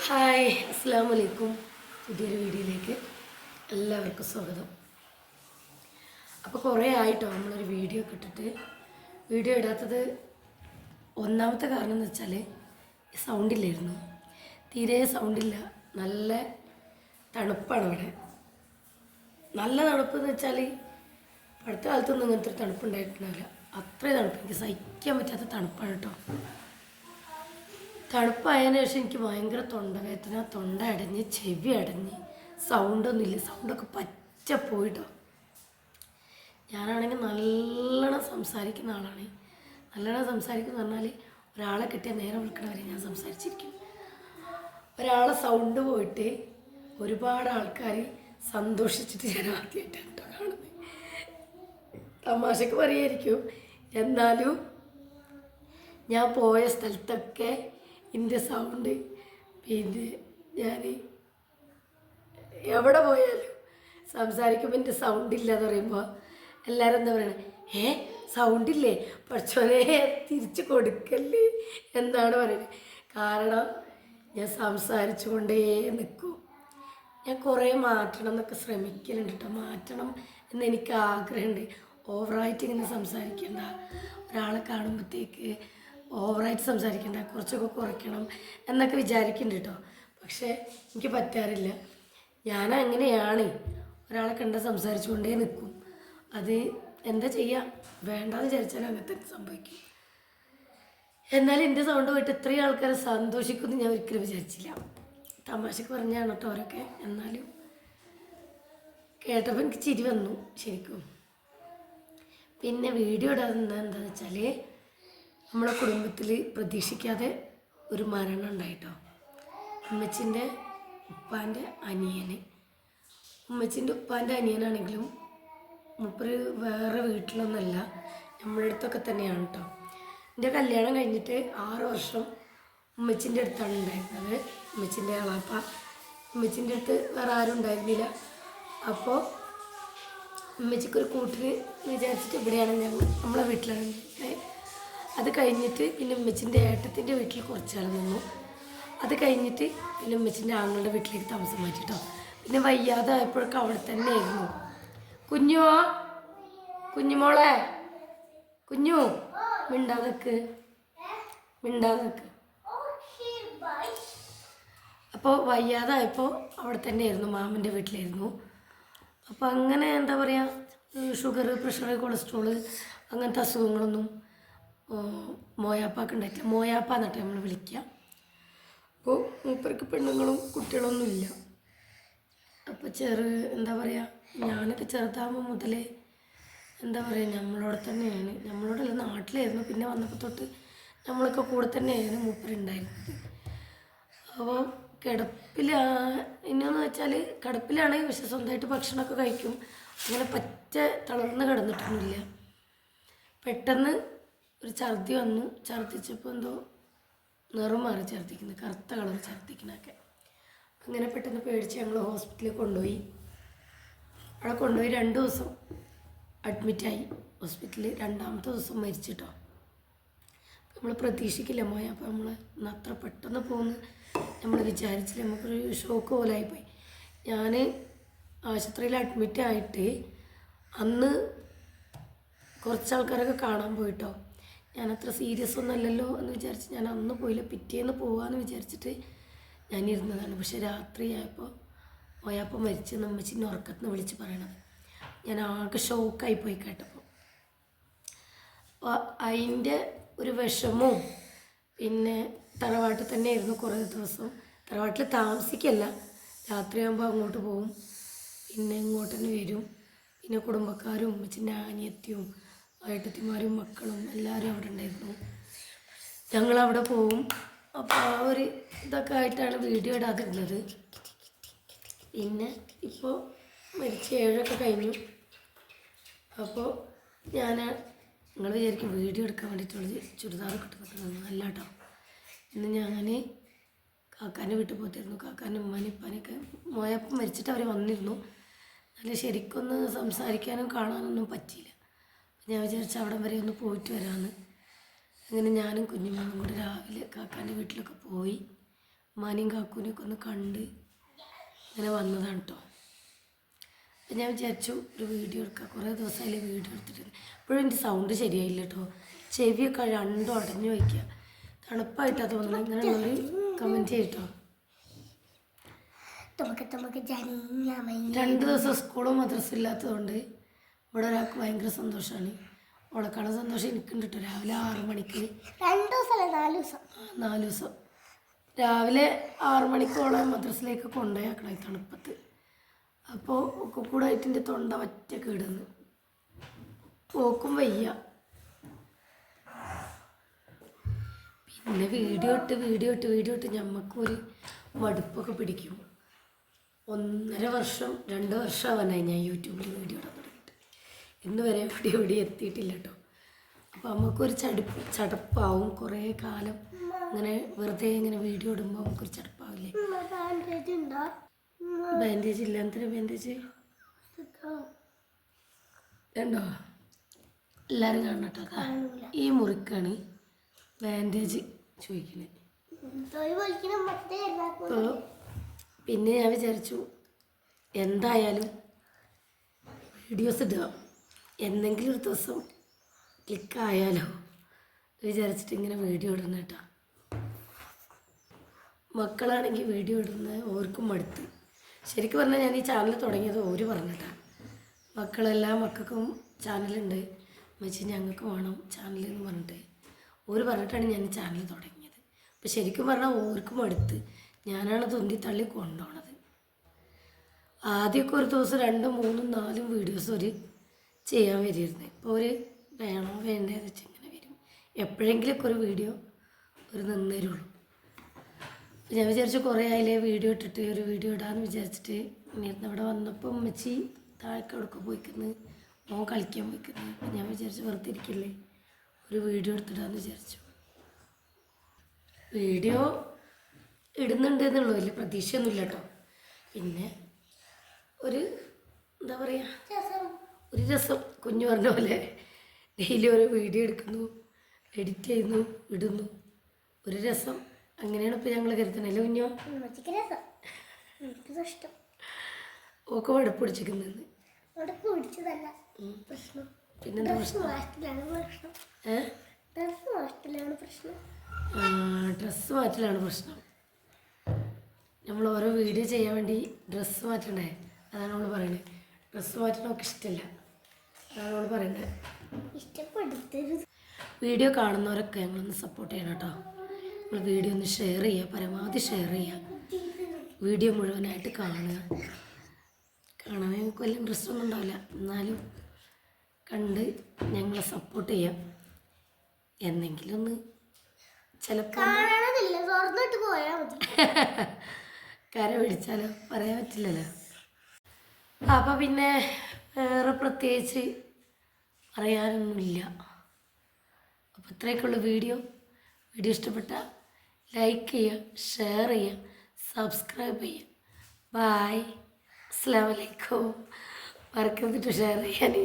Hi അസ്സാം വലൈക്കും. പുതിയൊരു വീഡിയോയിലേക്ക് എല്ലാവർക്കും സ്വാഗതം. അപ്പോൾ കുറേ ആയിട്ടോ നമ്മളൊരു വീഡിയോ ഇട്ടിട്ട്. വീഡിയോ ഇടാത്തത് ഒന്നാമത്തെ കാരണം എന്ന് വെച്ചാൽ സൗണ്ടില്ലായിരുന്നു, തീരെ സൗണ്ടില്ല. നല്ല തണുപ്പാണ് ഇവിടെ. നല്ല തണുപ്പെന്ന് വെച്ചാൽ അടുത്ത കാലത്തൊന്നും ഇങ്ങനത്തെ ഒരു തണുപ്പുണ്ടായിട്ടുണ്ടാവില്ല. അത്രയും തണുപ്പ്, എനിക്ക് സഹിക്കാൻ പറ്റാത്ത തണുപ്പാണ് കേട്ടോ. തണുപ്പായതിനു ശേഷം എനിക്ക് ഭയങ്കര തൊണ്ടവേദന, തൊണ്ട അടഞ്ഞ്, ചെവി അടഞ്ഞ്, സൗണ്ടൊന്നുമില്ല. സൗണ്ടൊക്കെ പച്ച പോയിട്ടോ. ഞാനാണെങ്കിൽ നല്ലോണം സംസാരിക്കുന്ന ആളാണ്. നല്ലോണം സംസാരിക്കുന്ന പറഞ്ഞാൽ ഒരാളെ കിട്ടിയാൽ നേരെ വിളിക്കണവരെ ഞാൻ സംസാരിച്ചിരിക്കും. ഒരാളെ സൗണ്ട് പോയിട്ട് ഒരുപാട് ആൾക്കാർ സന്തോഷിച്ചിട്ട് ഞാൻ ആദ്യമായിട്ടാണ് കേട്ടോ കാണുന്നത്. തമാശക്ക് പറയായിരിക്കും, എന്നാലും ഞാൻ പോയ സ്ഥലത്തൊക്കെ എൻ്റെ സൗണ്ട്, പിന്നെ ഞാൻ എവിടെ പോയാലും സംസാരിക്കുമ്പോൾ എൻ്റെ സൗണ്ട് ഇല്ലയെന്ന് പറയുമ്പോൾ എല്ലാവരും എന്താ പറയണേ, സൗണ്ടില്ലേ പഠിച്ചോനെ തിരിച്ചു കൊടുക്കല്ലേ എന്നാണ് പറയുന്നത്. കാരണം ഞാൻ സംസാരിച്ചു കൊണ്ടേ നിൽക്കും. ഞാൻ കുറേ മാറ്റണം എന്നൊക്കെ ശ്രമിക്കലുണ്ട് കേട്ടോ. മാറ്റണം എന്ന് എനിക്ക് ആഗ്രഹമുണ്ട്. ഓവറായിട്ട് ഇങ്ങനെ സംസാരിക്കേണ്ട, ഒരാളെ കാണുമ്പോഴത്തേക്ക് ഓവറായിട്ട് സംസാരിക്കേണ്ട, കുറച്ചൊക്കെ കുറയ്ക്കണം എന്നൊക്കെ വിചാരിക്കുന്നുണ്ട് കേട്ടോ. പക്ഷേ എനിക്ക് പറ്റാറില്ല. ഞാൻ അങ്ങനെയാണ്, ഒരാളെ കണ്ട സംസാരിച്ചുകൊണ്ടേ നിൽക്കും. അത് എന്താ ചെയ്യുക, വേണ്ടാന്ന് വിചാരിച്ചാൽ അങ്ങനെ തന്നെ സംഭവിക്കും. എന്നാലും എൻ്റെ സൗണ്ട് പോയിട്ട് ഇത്രയും ആൾക്കാരെ സന്തോഷിക്കുമെന്ന് ഞാൻ ഒരിക്കലും വിചാരിച്ചില്ല. തമാശക്ക് പറഞ്ഞാണ് കേട്ടോ അവരൊക്കെ. എന്നാലും കേട്ടപ്പോൾ എനിക്ക് ചിരി വന്നു ശരിക്കും. പിന്നെ വീഡിയോ ഇടാറുണ്ട് എന്താണെന്ന് വെച്ചാൽ, നമ്മളെ കുടുംബത്തിൽ പ്രതീക്ഷിക്കാതെ ഒരു മരണം ഉണ്ടായിട്ടോ. ഉമ്മച്ചിൻ്റെ ഉപ്പാൻ്റെ അനിയന്. ഉമ്മച്ചിൻ്റെ ഉപ്പാൻ്റെ അനിയനാണെങ്കിലും മൂപ്പര് വേറെ വീട്ടിലൊന്നുമല്ല, നമ്മുടെ അടുത്തൊക്കെ തന്നെയാണ് കേട്ടോ. എൻ്റെ കല്യാണം കഴിഞ്ഞിട്ട് 6 വർഷം ഉമ്മച്ചിൻ്റെ അടുത്താണ് ഉണ്ടായിരുന്നത്. ഉമ്മച്ചിൻ്റെ ആളാപ്പ. ഉമ്മച്ചിൻ്റെ അടുത്ത് വേറെ ആരും ഉണ്ടായിരുന്നില്ല. അപ്പോൾ ഉമ്മച്ചിക്കൊരു കൂട്ടിന് വിചാരിച്ചിട്ട് ഇവിടെയാണ് നമ്മളെ വീട്ടിലാണ്. അത് കഴിഞ്ഞിട്ട് പിന്നെ ഉമ്മച്ചിൻ്റെ ഏട്ടത്തിൻ്റെ വീട്ടിൽ കുറച്ചാൾ നിന്നു. അത് കഴിഞ്ഞിട്ട് പിന്നെ ഉമ്മച്ചിൻ്റെ ആങ്ങളുടെ വീട്ടിലേക്ക് താമസം മാറ്റിട്ടോ. പിന്നെ വയ്യാതെ ആയപ്പോഴൊക്കെ അവിടെ തന്നെ ആയിരുന്നു. കുഞ്ഞുമോളെ, കുഞ്ഞു മിണ്ടാതെക്ക്. അപ്പോൾ വയ്യാതായപ്പോൾ അവിടെ തന്നെ ആയിരുന്നു, മാമൻ്റെ വീട്ടിലായിരുന്നു. അപ്പോൾ അങ്ങനെ എന്താ പറയുക, ഷുഗർ, പ്രഷർ, കൊളസ്ട്രോള് അങ്ങനത്തെ അസുഖങ്ങളൊന്നും മോയാപ്പാക്ക് ഉണ്ടായിട്ടില്ല. മോയാപ്പ എന്നിട്ട് നമ്മൾ വിളിക്കുക. അപ്പോൾ മൂപ്പർക്ക് പെണ്ണുങ്ങളും കുട്ടികളൊന്നുമില്ല. അപ്പോൾ എന്താ പറയുക, ഞാനൊക്കെ ചെറുതാകുമ്പോൾ മുതലേ എന്താ പറയുക, നമ്മളോട് തന്നെയാണ്, നമ്മളോടല്ല നാട്ടിലായിരുന്നു. പിന്നെ വന്നപ്പോൾ തൊട്ട് നമ്മളൊക്കെ കൂടെ തന്നെയായിരുന്നു മൂപ്പരുണ്ടായിരുന്നത്. അപ്പോൾ ഇന്നെന്ന് വെച്ചാൽ കിടപ്പിലാണെങ്കിൽ പക്ഷെ സ്വന്തമായിട്ട് ഭക്ഷണമൊക്കെ കഴിക്കും. അങ്ങനെ പറ്റ തളർന്ന് കിടന്നിട്ടൊന്നുമില്ല. പെട്ടെന്ന് ഒരു ഛർദി വന്നു. ഛർദിച്ചപ്പോൾ എന്തോ നിറം മാറി ഛർദിക്കുന്നത്, കറുത്ത കളർ ഛർദിക്കണൊക്കെ. അങ്ങനെ പെട്ടെന്ന് പേടിച്ച് ഞങ്ങൾ ഹോസ്പിറ്റലിൽ കൊണ്ടുപോയി. അവിടെ കൊണ്ടുപോയി 2 ദിവസം അഡ്മിറ്റായി ഹോസ്പിറ്റലിൽ. 2ാമത്തെ ദിവസം മരിച്ചിട്ടോ. നമ്മൾ പ്രതീക്ഷിക്കില്ല മോയ. അപ്പോൾ നമ്മൾ അത്ര പെട്ടെന്ന് പോകുന്നു നമ്മൾ വിചാരിച്ചില്ല. നമുക്കൊരു ഷോക്ക് പോലായിപ്പോയി. ഞാൻ ആശുപത്രിയിൽ അഡ്മിറ്റായിട്ട് അന്ന് കുറച്ച് ആൾക്കാരൊക്കെ കാണാൻ പോയിട്ടോ. ഞാനത്ര സീരിയസ് ഒന്നും അല്ലല്ലോ എന്ന് വിചാരിച്ച് ഞാൻ അന്ന് പോയില്ല. പിറ്റേന്ന് പോകാമെന്ന് വിചാരിച്ചിട്ട് ഞാനിരുന്നതാണ്. പക്ഷെ രാത്രിയായപ്പോൾ പോയപ്പോൾ മരിച്ചെന്ന് അമ്മച്ചിൻ്റെ ഉറക്കത്തിന് വിളിച്ച് പറയണത്. ഞാൻ ആകെ ഷോക്കായിപ്പോയി കേട്ടപ്പോൾ. അപ്പോൾ അതിൻ്റെ ഒരു വിഷമവും, പിന്നെ തറവാട്ടിൽ തന്നെ ആയിരുന്നു കുറേ ദിവസം. തറവാട്ടിൽ താമസിക്കല്ല, രാത്രിയാകുമ്പോൾ അങ്ങോട്ട് പോകും, പിന്നെ ഇങ്ങോട്ട് തന്നെ വരും. പിന്നെ കുടുംബക്കാരും ഉമ്മച്ചിൻ്റെ അനിയത്തിയും ഏട്ടത്തിമാരും മക്കളും എല്ലാവരും അവിടെ ഉണ്ടായിരുന്നു. ഞങ്ങളവിടെ പോവും. അപ്പോൾ ആ ഒരു ഇതൊക്കെ ആയിട്ടാണ് വീഡിയോ ഇടാതിരുന്നത്. പിന്നെ ഇപ്പോൾ മരിച്ച് 7 കഴിഞ്ഞു. അപ്പോൾ നിങ്ങൾ വിചാരിക്കും വീഡിയോ എടുക്കാൻ വേണ്ടിയിട്ടുള്ളത് ചുരിദാർ കിട്ടുന്നത് അല്ല കേട്ടോ. ഇന്ന് ഞാൻ കാക്കാൻ്റെ വീട്ടിൽ പോയിട്ടിരുന്നു. കാക്കാൻ്റെ ഉമ്മാനും ഉപ്പാനൊക്കെ മോയപ്പം മരിച്ചിട്ട് അവർ വന്നിരുന്നു. നല്ല ശരിക്കൊന്ന് സംസാരിക്കാനും കാണാനൊന്നും പറ്റിയില്ല. ഞാൻ വിചാരിച്ച അവിടം വരെ ഒന്ന് പോയിട്ട് വരാമെന്ന്. അങ്ങനെ ഞാനും കുഞ്ഞുമോനും കൂടി രാവിലെ കാക്കാൻ്റെ വീട്ടിലൊക്കെ പോയി. മാനിയും കാക്കൂനെയൊക്കെ ഒന്ന് കണ്ട് അങ്ങനെ വന്നതാണ് കേട്ടോ. അപ്പം ഞാൻ വിചാരിച്ചു ഒരു വീഡിയോ എടുക്കാം. കുറേ ദിവസമായില്ലേ വീഡിയോ എടുത്തിട്ട്. ഇപ്പോഴും എൻ്റെ സൗണ്ട് ശരിയായില്ല കേട്ടോ. ചെവിയൊക്കെ രണ്ടും അടഞ്ഞു വയ്ക്കുക. തണുപ്പായിട്ടാണ് തോന്നുന്നത്. ഇങ്ങനെയുള്ളവർ കമൻറ്റ് ചെയ്യട്ടോ. 2 ദിവസം സ്കൂളും മദ്രസും ഇല്ലാത്തതുകൊണ്ട് ഇവിടെ ഒരാൾക്ക് ഭയങ്കര സന്തോഷമാണ്. ഓളക്കാളും സന്തോഷം എനിക്കുണ്ട് കേട്ടോ. രാവിലെ 6 മണിക്ക് 4 ദിവസം രാവിലെ 6 മണിക്കോളം മദ്രസിലേക്ക് കൊണ്ടുപോയാക്കണം ഈ തണുപ്പത്ത്. അപ്പോൾ ഒക്കെ കൂടെ ആയിട്ട് എൻ്റെ തൊണ്ട വറ്റ കേടുന്നു. പോക്കും വയ്യ. പിന്നെ വീഡിയോ ഇട്ട് ഞമ്മക്കൊരു മടുപ്പൊക്കെ പിടിക്കും. 1.5 വർഷം 2 വർഷം ആവാനായി ഞാൻ യൂട്യൂബിൽ വീഡിയോ ഇടാൻ തുടങ്ങിയിട്ട്. ഇന്ന് വരെ വീഡിയോ എത്തിയിട്ടില്ല കേട്ടോ. അപ്പോൾ നമുക്കൊരു ചടപ്പാവും. കുറേ കാലം അങ്ങനെ വെറുതെ ഇങ്ങനെ വീഡിയോ ഇടുമ്പോൾ നമുക്കൊരു ചടപ്പാവില്ലേ. ബാൻഡേജ് ഇല്ല. എന്തിനാ ബാൻഡേജ് ഉണ്ടോ? എല്ലാവരും കാണണം കേട്ടോ. അതാ ഈ മുറിക്കാണ് ബാൻഡേജ് ചോദിക്കുന്നത്. അപ്പോൾ പിന്നെ ഞാൻ വിചാരിച്ചു എന്തായാലും വീഡിയോസ് ഇടുക, എന്തെങ്കിലും ഒരു ദിവസം ക്ലിക്കായാലോ വിചാരിച്ചിട്ട് ഇങ്ങനെ വീഡിയോ ഇടുന്ന കേട്ടോ. മക്കളാണെങ്കിൽ വീഡിയോ ഇടുന്നത് ഓർക്കും മടുത്ത്. ശരിക്കും പറഞ്ഞാൽ ഞാൻ ഈ ചാനൽ തുടങ്ങിയത് ഓര് പറഞ്ഞിട്ടാണ്. മക്കൾക്കും ചാനലുണ്ട്, വെച്ച് ഞങ്ങൾക്ക് വേണം ചാനൽ എന്ന് പറഞ്ഞിട്ട് ഓര് പറഞ്ഞിട്ടാണ് ഞാൻ ഈ ചാനൽ തുടങ്ങിയത്. അപ്പോൾ ശരിക്കും പറഞ്ഞാൽ ഓർക്കും മടുത്ത് ഞാനാണ് തൊന്തി തള്ളി കൊണ്ടുപോണത്. ആദ്യമൊക്കെ ഒരു ദിവസം 2, 3, 4 വീഡിയോസ് ഒരു ചെയ്യാൻ വരുമായിരുന്നു. ഇപ്പോൾ ഒരു വേണോ വേണ്ടതെന്ന് വെച്ച് ഇങ്ങനെ വരും. എപ്പോഴെങ്കിലുമൊക്കെ ഒരു വീഡിയോ നിന്നേരുള്ളൂ. ഞാൻ വിചാരിച്ചു കുറേ ആയില്ലേ വീഡിയോ ഇട്ടിട്ട് ഒരു വീഡിയോ ഇടാമെന്ന് വിചാരിച്ചിട്ട് ഇന്നിരുന്ന് അവിടെ വന്നപ്പോൾ ഉമ്മച്ചി താഴേക്ക് അവിടെ പോയിക്കുന്നു, മോൻ കളിക്കാൻ പോയിക്കുന്നു. അപ്പം ഞാൻ വിചാരിച്ചു വെറുതെ ഇരിക്കില്ലേ ഒരു വീഡിയോ എടുത്തിടാമെന്ന് വിചാരിച്ചു. വീഡിയോ ഇടുന്നുണ്ട് എന്നുള്ളൂ, വലിയ പ്രതീക്ഷയൊന്നുമില്ല കേട്ടോ. പിന്നെ ഒരു എന്താ പറയുക, ഒരു രസം. കുഞ്ഞു പറഞ്ഞ പോലെ ഡെയിലി ഓരോ വീഡിയോ എടുക്കുന്നു, എഡിറ്റ് ചെയ്യുന്നു, ഇടുന്നു, ഒരു രസം. അങ്ങനെയാണ് ഇപ്പോൾ ഞങ്ങൾ കരുതണല്ലേ കുഞ്ഞോ? ഓക്കെ മടുപ്പ് പിടിച്ചിരിക്കുന്നത്. പിന്നെന്താ പ്രശ്നം? ഡ്രസ്സ് മാറ്റലാണ് പ്രശ്നം. നമ്മൾ ഓരോ വീഡിയോ ചെയ്യാൻ വേണ്ടി ഡ്രസ്സ് മാറ്റണ്ടേ, അതാണ് അവൾ പറയുന്നത്. ഡ്രസ്സ് മാറ്റണം ഒക്കെ ഇഷ്ടമല്ല, അതാണ് അവൾ പറയുന്നത്. വീഡിയോ കാണുന്നവരൊക്കെ ഞങ്ങളൊന്ന് സപ്പോർട്ട് ചെയ്യണം കേട്ടോ. നമ്മൾ വീഡിയോ ഒന്ന് ഷെയർ ചെയ്യുക, പരമാവധി ഷെയർ ചെയ്യുക. വീഡിയോ മുഴുവനായിട്ട് കാണുക. കാണാൻ ഞങ്ങൾക്ക് വലിയ ഇൻട്രസ്റ്റ് ഒന്നും ഉണ്ടാവില്ല, എന്നാലും കണ്ട് ഞങ്ങളെ സപ്പോർട്ട് ചെയ്യാം. എന്നെങ്കിലും ഒന്ന് ചിലപ്പോൾ കര പിടിച്ചാലോ പറയാൻ പറ്റില്ലല്ലോ. അപ്പോൾ പിന്നെ വേറെ പ്രത്യേകിച്ച് പറയാനൊന്നുമില്ല. അപ്പോൾ ഇത്രയൊക്കെയുള്ള വീഡിയോ ഇഷ്ടപ്പെട്ടാൽ ലൈക്ക് ചെയ്യുക, ഷെയർ ചെയ്യുക, സബ്സ്ക്രൈബ് ചെയ്യുക. ബായ്, അസ്സലാമു അലൈക്കും. മറക്കരുത് ഷെയർ ചെയ്യാൻ.